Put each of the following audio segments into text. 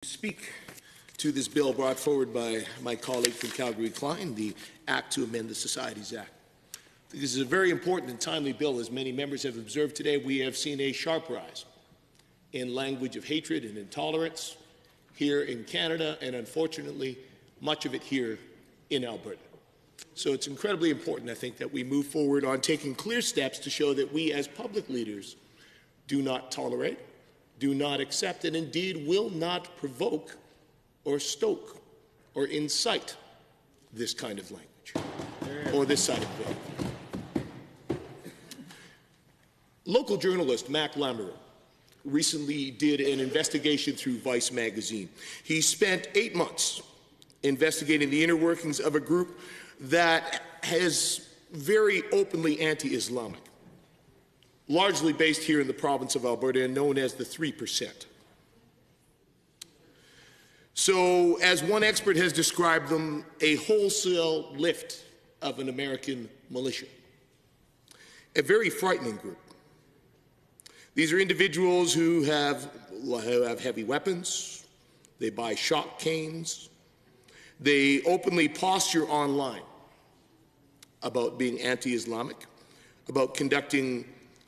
Speak to this bill brought forward by my colleague from Calgary-Klein, the Act to Amend the Societies Act. This is a very important and timely bill. As many members have observed today, we have seen a sharp rise in language of hatred and intolerance here in Canada, and unfortunately, much of it here in Alberta. So it's incredibly important, I think, that we move forward on taking clear steps to show that we as public leaders do not tolerate, do not accept, and indeed will not provoke or stoke or incite this kind of language or this side of the bill. Local journalist Mac Lamoureux recently did an investigation through Vice magazine. He spent 8 months investigating the inner workings of a group that is very openly anti-Islamic, largely based here in the province of Alberta and known as the 3%. So, as one expert has described them, a wholesale lift of an American militia. A very frightening group. These are individuals who have heavy weapons, they buy shock canes, they openly posture online about being anti-Islamic, about conducting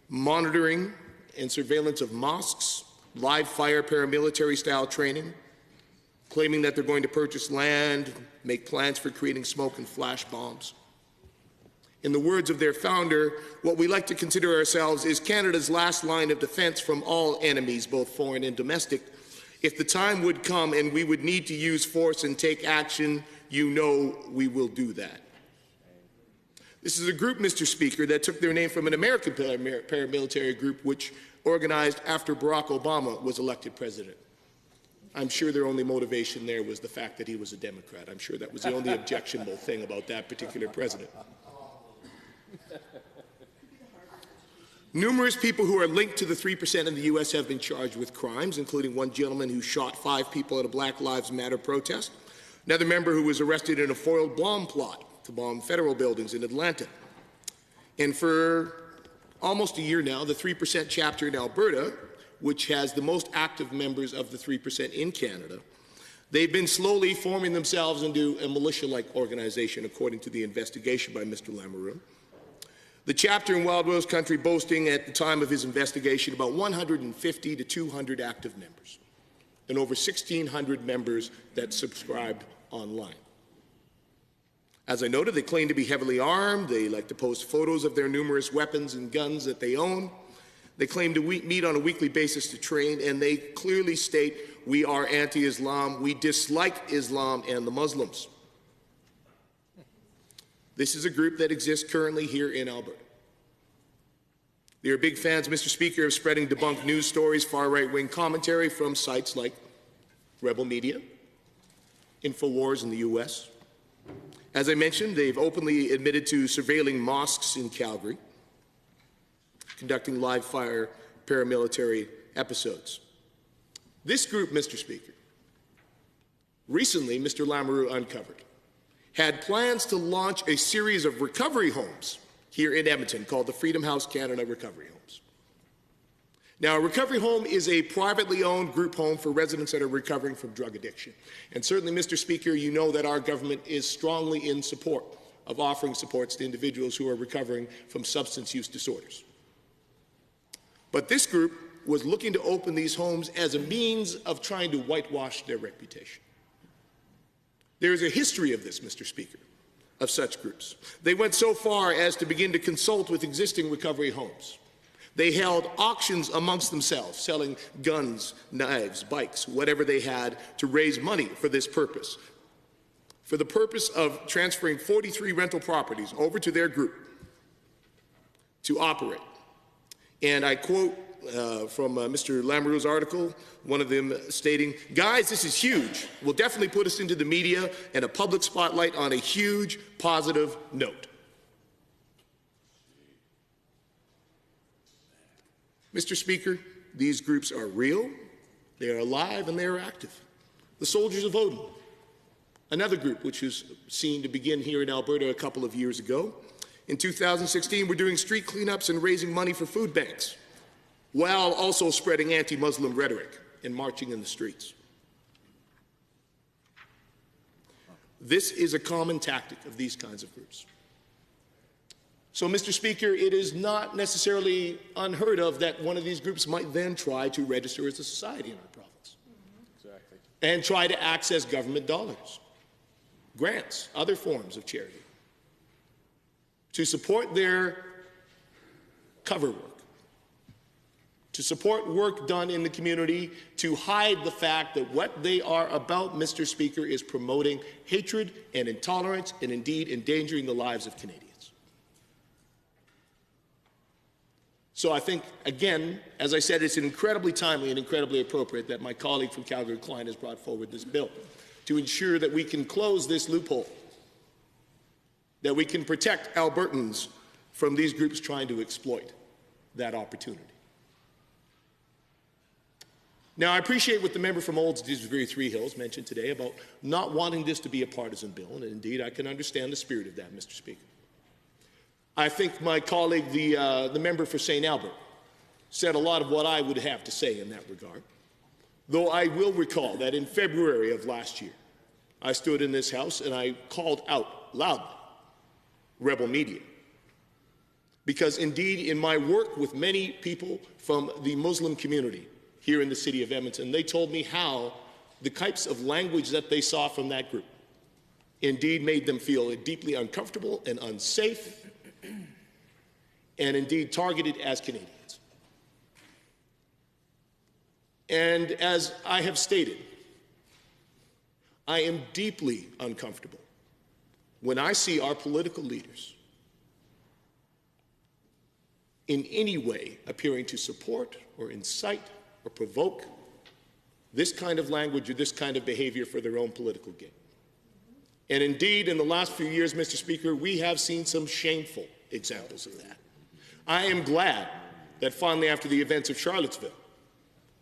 monitoring and surveillance of mosques, live fire paramilitary style training, claiming that they're going to purchase land, make plans for creating smoke and flash bombs. In the words of their founder, what we like to consider ourselves is Canada's last line of defense from all enemies, both foreign and domestic. If the time would come and we would need to use force and take action, you know we will do that. This is a group, Mr. Speaker, that took their name from an American paramilitary group which organized after Barack Obama was elected president. I'm sure their only motivation there was the fact that he was a Democrat. I'm sure that was the only objectionable thing about that particular president. Numerous people who are linked to the 3% in the U.S. have been charged with crimes, including one gentleman who shot 5 people at a Black Lives Matter protest, another member who was arrested in a foiled bomb plot to bomb federal buildings in Atlanta. And for almost a year now, the 3% chapter in Alberta, which has the most active members of the 3% in Canada, they've been slowly forming themselves into a militia-like organization, according to the investigation by Mr. Lamoureux. The chapter in Wild Rose Country boasting at the time of his investigation about 150 to 200 active members and over 1,600 members that subscribed online. As I noted, they claim to be heavily armed. They like to post photos of their numerous weapons and guns that they own. They claim to meet on a weekly basis to train, and they clearly state, we are anti-Islam, we dislike Islam and the Muslims. This is a group that exists currently here in Alberta. They are big fans, Mr. Speaker, of spreading debunked news stories, far right-wing commentary from sites like Rebel Media, InfoWars in the U.S. As I mentioned, they've openly admitted to surveilling mosques in Calgary, conducting live fire paramilitary episodes. This group, Mr. Speaker, recently Mr. Lamoureux uncovered, had plans to launch a series of recovery homes here in Edmonton called the Freedom House Canada Recovery Homes. Now, a recovery home is a privately owned group home for residents that are recovering from drug addiction. And certainly, Mr. Speaker, you know that our government is strongly in support of offering supports to individuals who are recovering from substance use disorders. But this group was looking to open these homes as a means of trying to whitewash their reputation. There is a history of this, Mr. Speaker, of such groups. They went so far as to begin to consult with existing recovery homes. They held auctions amongst themselves, selling guns, knives, bikes, whatever they had to raise money for this purpose, for the purpose of transferring 43 rental properties over to their group to operate. And I quote from Mr. Lamoureux's article, one of them stating, "Guys, this is huge. Will definitely put us into the media and a public spotlight on a huge positive note." Mr. Speaker, these groups are real, they are alive, and they are active. The Soldiers of Odin, another group which was seen to begin here in Alberta a couple of years ago. In 2016, we're doing street cleanups and raising money for food banks, while also spreading anti-Muslim rhetoric and marching in the streets. This is a common tactic of these kinds of groups. So, Mr. Speaker, it is not necessarily unheard of that one of these groups might then try to register as a society in our province. Exactly. And try to access government dollars, grants, other forms of charity, to support their cover work, to support work done in the community, to hide the fact that what they are about, Mr. Speaker, is promoting hatred and intolerance and indeed endangering the lives of Canadians. So I think, again, as I said, it's incredibly timely and incredibly appropriate that my colleague from Calgary-Klein has brought forward this bill to ensure that we can close this loophole, that we can protect Albertans from these groups trying to exploit that opportunity. Now, I appreciate what the member from Olds Dewsbury Three Hills mentioned today about not wanting this to be a partisan bill, and indeed I can understand the spirit of that, Mr. Speaker. I think my colleague, the member for St. Albert, said a lot of what I would have to say in that regard, though I will recall that in February of last year, I stood in this House and I called out loudly rebel media. Because indeed, in my work with many people from the Muslim community here in the city of Edmonton, they told me how the types of language that they saw from that group indeed made them feel deeply uncomfortable and unsafe, and indeed targeted as Canadians. And as I have stated, I am deeply uncomfortable when I see our political leaders in any way appearing to support or incite or provoke this kind of language or this kind of behavior for their own political gain. And indeed, in the last few years, Mr. Speaker, we have seen some shameful examples of that. I am glad that finally, after the events of Charlottesville,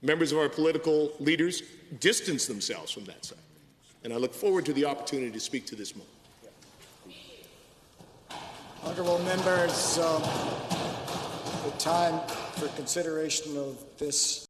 members of our political leaders distanced themselves from that side. And I look forward to the opportunity to speak to this more. Honourable members, the time for consideration of this